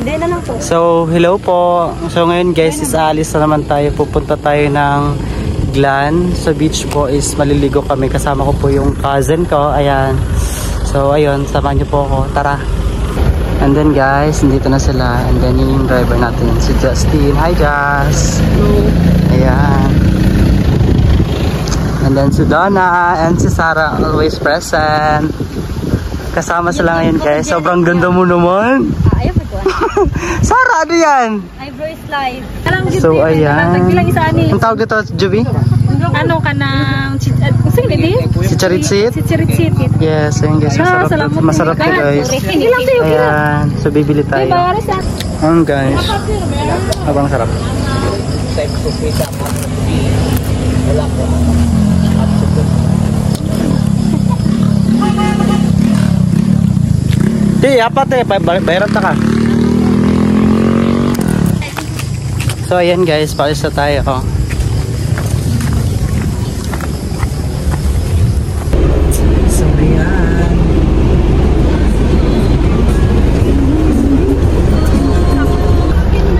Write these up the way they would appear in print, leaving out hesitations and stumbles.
Hindi na lang po. So, hello po. So, ngayon guys, is aalis na naman tayo. Pupunta tayo ng Glan. Sa beach po is maliligo kami. Kasama ko po yung cousin ko. Ayan. So, ayun. Samahan niyo po ako. Tara. And then guys, nandito na sila. And then yung driver natin, si Justin. Hi, Jus. Ayan. And then si Donna and si Sarah, always present. Kasama sila ngayon guys. Sobrang ganda mo naman. Ayaw pa ko. Sarah, ano yan? Eyebrow slide. So, ayan. Ang tawag ito, Juby? Ano ka ng... Si Charitsit? Si Charitsit. Yes, ayun guys. Masarap to guys. Ayan. So, bibili tayo. Ayan guys. Abang sarap. Di, apat eh. Bayaran ta ka. So, ayan guys. Paalis na tayo. So, ayan.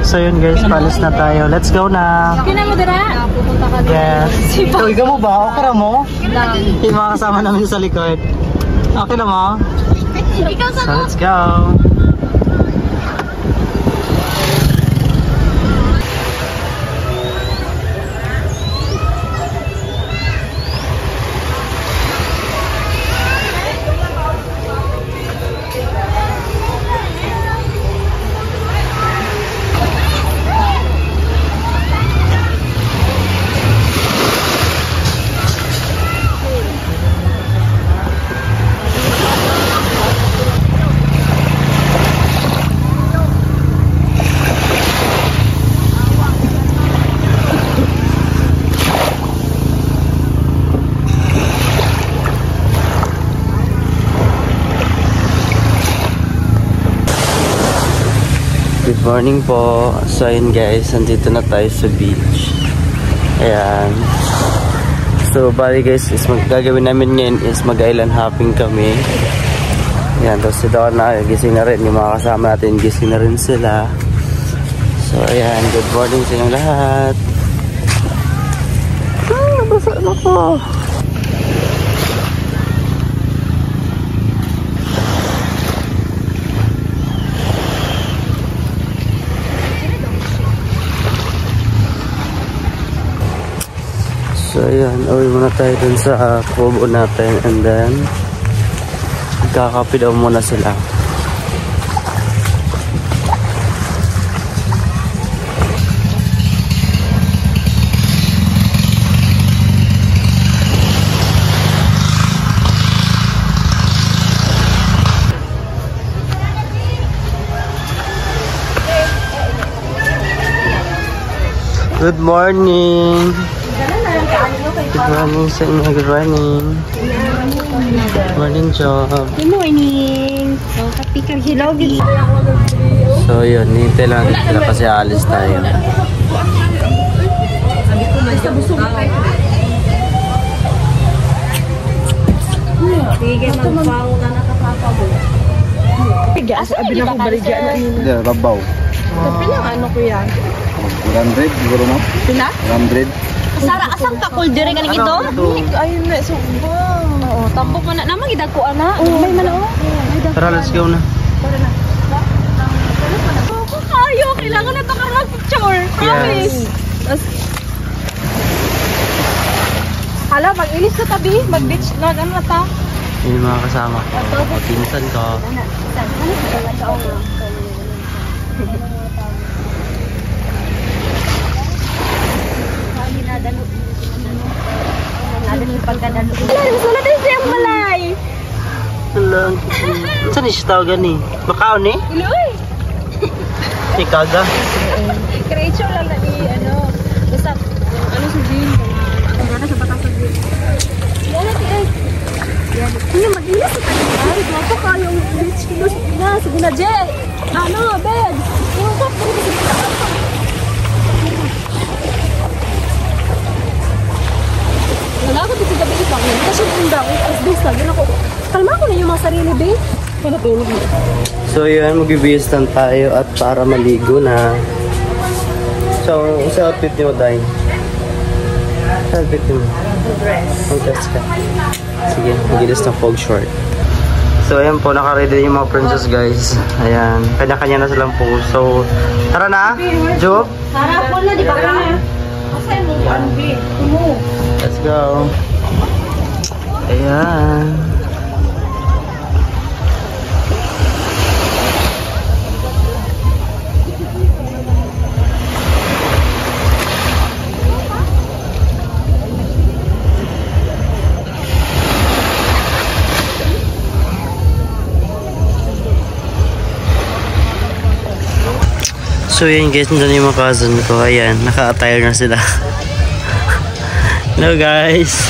So, yun guys. Paalis na tayo. Let's go na. Kina mo dira? Pupunta ka dira. Yes. Uy, ka mo ba? Okay na mo? Yung mga kasama namin sa likod. Okay na mo? Ikaw sa So, let's go. Good morning po. So ayun guys, nandito na tayo sa beach. Ayan. So bali guys, is gagawin namin ngayon is mag-island hopping kami. Ayan, tapos si Donna, gising na rin. Yung mga kasama natin, gising na rin sila. So ayan, good morning sa inyong lahat. Basa na po. So ayan, uwi muna tayo dun sa kubo natin and then kakape daw muna sila. Good morning! Good morning sa inyo. Good morning. Good morning, Job. Good morning. So, kapikang hilaw. So, yun. Hintay lang sila kasi alis tayo. Sige, magpaw na nakapapa mo. Asa na ko baligya na Hindi, rabaw. Kapila ano ko yan? 100, siguro mo? Pila? 100. Sara, asang kakul dire ka ito? Ayun na, sumbang. Oo, tambok man na. Namang idagko, ana. May man ako. Tara, let's go na. Tara na. Ayaw, kailangan na ito ka mag-picture. Promise. Yes. Hala, mag-ilis sa tabi. Mag-beach na, ano na ta? Yung mga kasama ko. Pinsan ko. Wala din siyang malay. Wala. Saan niya siya tawagan eh? Macau ni? Iloy. Ikaga. Creature lang na ano. Basta, ano sa gym. Ang gana sa batas sa gym. Wala ti ay. Hindi mag-ilas sa tayo. Ay, guwapo ka yung beach kilos na. Sige na, Jay. Ano, bed. Yung guwapo ko sige na. Wala ako dito gabi ipang. Kasi undang. As base lang. Kalma ko na yung mga sarili, babe. matulog mo. So yun, mag-bihis lang tayo at para maligo na. So, sa outfit niyo, Day? Sa outfit niyo? Dress. Mag-dress ka. Sige, mag-dress ng fog short. So ayan po, naka-ready yung mga princess guys. Ayan, kanya-kanya na silang po. So, tara na, Jo. Harap mo na, di ba ka? Kasi mo, mo. Let's go. Ayan. So yun guys, nandun yung mga cousin ko. Ayan, naka-attire na sila. Hello guys.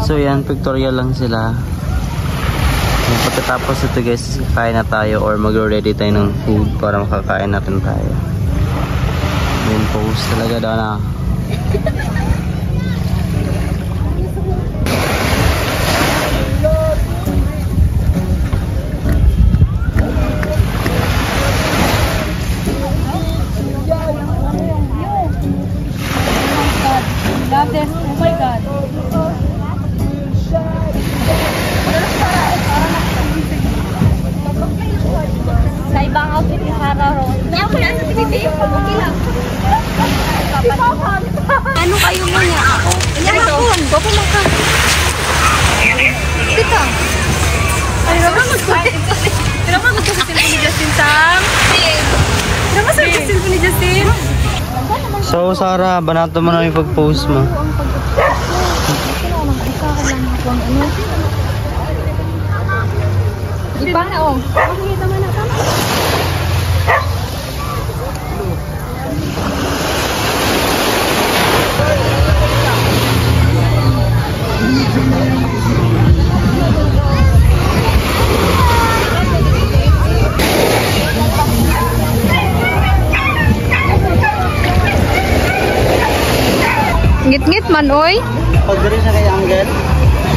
So yan, pictorial lang sila. Pagkatapos ito guys, kakain na tayo or mag-ready tayo ng food para makakain natin tayo. Yung pose talaga daw na. Love this. Oh my God. Sa ibang outfit ni Hara ro. Kaya ko yan sa TV. Okay lang. Ano kayo mo niya? Yan ako. Bako mo ka. Dito. Ay, naman mag-fight. Naman mag-cellphone ni Justin Sam. Naman sa cellphone ni Justin. So Sarah, banato mo na yung pag-post mo. Iba na oh. Makikita mo na tama. naman, oy. Pag diri sa kay Angel.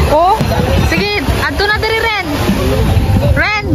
Oh, sige, adto na diri Ren. Ren.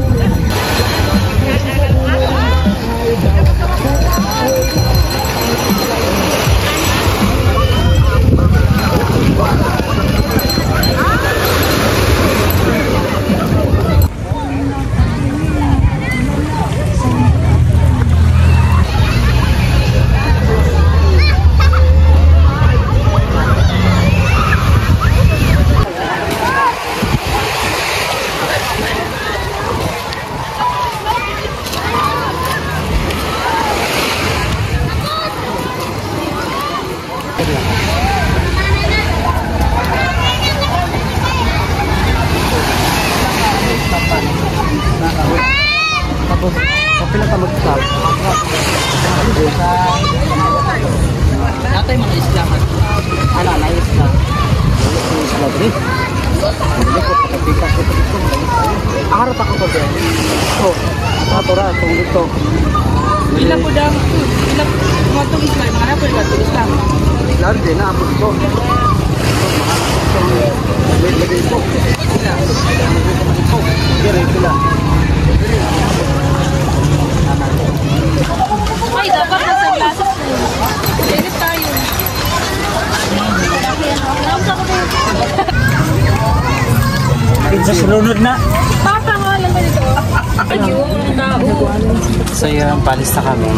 Tapos, kapila ka mag-stop. Natay mga Islaman. Ala, na Islam. Islam rin. Hindi ko pagkapikas ko dito. Aharap ako ko dyan. So, natura, kung dito. Ila po daw. Ila matong Islam. Mga po ila Islam. Islam din na ako dito. Lagi ito. Diri sila. Ay, dapat nasa glasses po. Init tayo. Sa sunod na. Papa nga lang ba dito? Ayun, tao. So yun, palis na kami.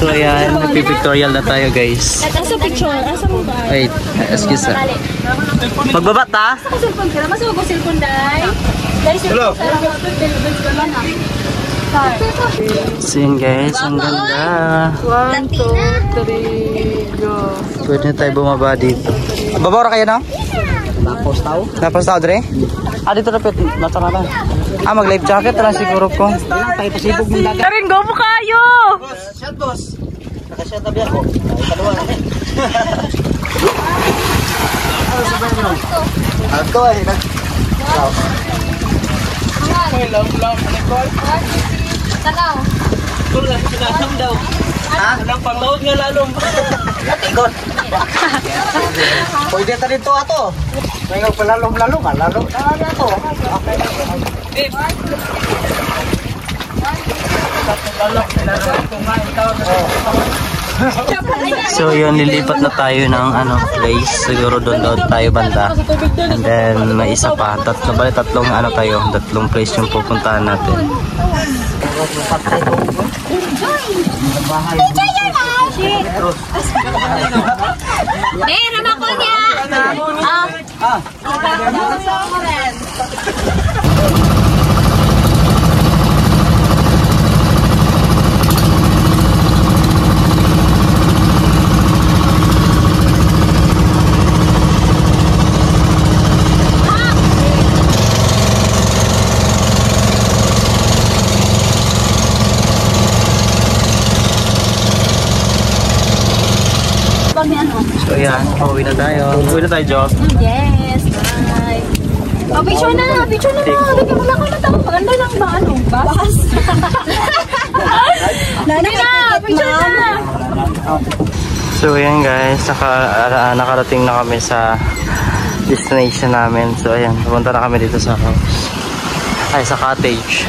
So ayan, nagpipictorial na tayo guys. Asa picture? Asa mo ba? Wait, excuse me. Magbaba ta? Asa ko cellphone ka? Mas ako cellphone dai. Hello. So yun guys, ang ganda. 1, 2, 3, go. Pwede na tayo bumaba dito. Babawara kayo no? Napos tao? Napos tao dre? Ah, dito na pwede. Nasa ka na. Ah, mag-life jacket na lang siguro ko. Tayo pasibog ng dagat. Karin, go po kayo! Boss, shot boss. Naka-shot tabi ako. Ay, kalawa na eh. Ano sa banyo? Ako eh. May lang, Nicole. Talaw. Tulang, sinasam daw. Ha? Walang panglaod nga lalong. Ikot. Pwede ta dito ato. May nga palalong-lalong ka. Lalong na ato. Okay. So yun, lilipat na tayo ng place. Siguro doon tayo banda. And then may isa pa. Tatlong tatlong place yung pupuntahan natin. Eh, nama ko niya. So yan, pauwi na tayo. Uwi na tayo, Job. Yes, bye. Oh, picture na. Picture na na. Lagyan mo lang ako na tao. Maganda lang ba? Ano? Bas? Picture na. So yan guys, nakarating na kami sa destination namin. So ayan, pumunta na kami dito sa house. Ay, sa cottage.